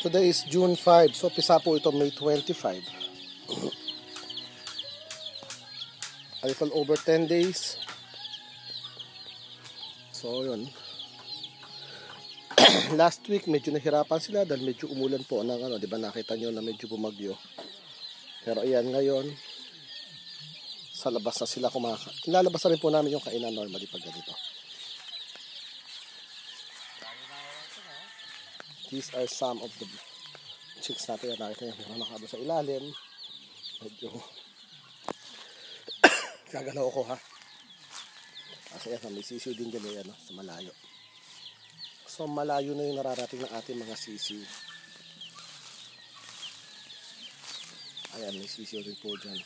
Today is June 5. So, pisa po ito May 25. A little over 10 days. So, yun. Last week, medyo nahirapan sila dahil medyo umulan po ng ano, di ba nakita nyo na medyo bumagyo. Pero ayan, ngayon, sa labas na sila kumakain. Ilalabas na rin po namin yung kainan normally pag ganito. These are some of the chicks natin. Nakita nyo, nakaba sa ilalim. Medyo gagalaw ko ha. Kasi yan, may sisiw din dyan yan, no? Sa malayo. So malayo na yung nararating ng ating mga sisiw. Ayan, may sisiw rin po dyan.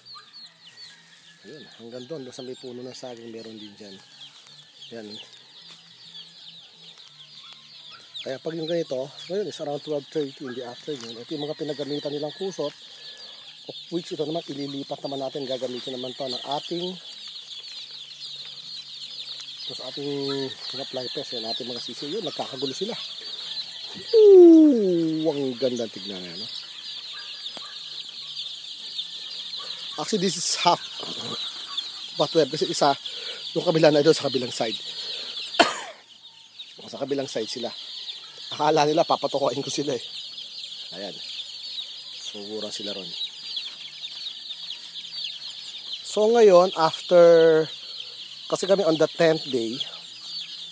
Ayun, hanggang doon sa may puno ng saging meron din dyan. Yan. Kaya pag yung ganito, ngayon is around 12:30 in the afternoon. Ito yung mga pinagamitan nilang kusot, of which ito naman ililipat naman natin, gagamitin naman to ng ating mga fly pest, yung ating mga sisiw. Yun, nagkakagulo sila. Ang ganda tignan na, no? Actually, this is half batweb kasi isa, yung kabila na doon sa kabilang side. Sa kabilang side sila. Akala nila papatukuin ko sila eh. Ayan. Sugura sila ron. So ngayon, after, kasi kami on the 10th day,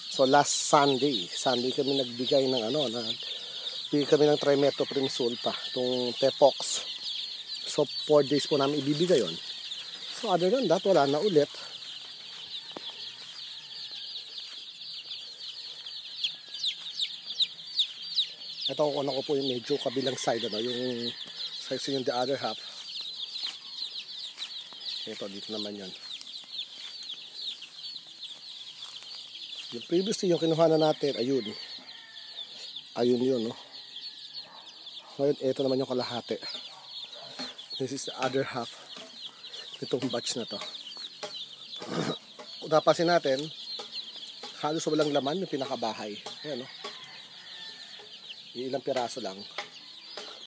so last Sunday kami nagbigay ng nagbigay kami ng Trimetoprim sulfa, itong Tepox. So 4 days po namin ibibigay yon. So other than that, wala na ulit. Ito ko po yung medyo kabilang side, yung size yung the other half. Ito dito naman yon. Yung previously yung kinuha na natin, ayun yun, no? Ngayon ito naman yung kalahati. This is the other half nitong batch na to. Kung napasin natin, halos walang laman yung pinakabahay. Ayan, no? Ilang piraso lang.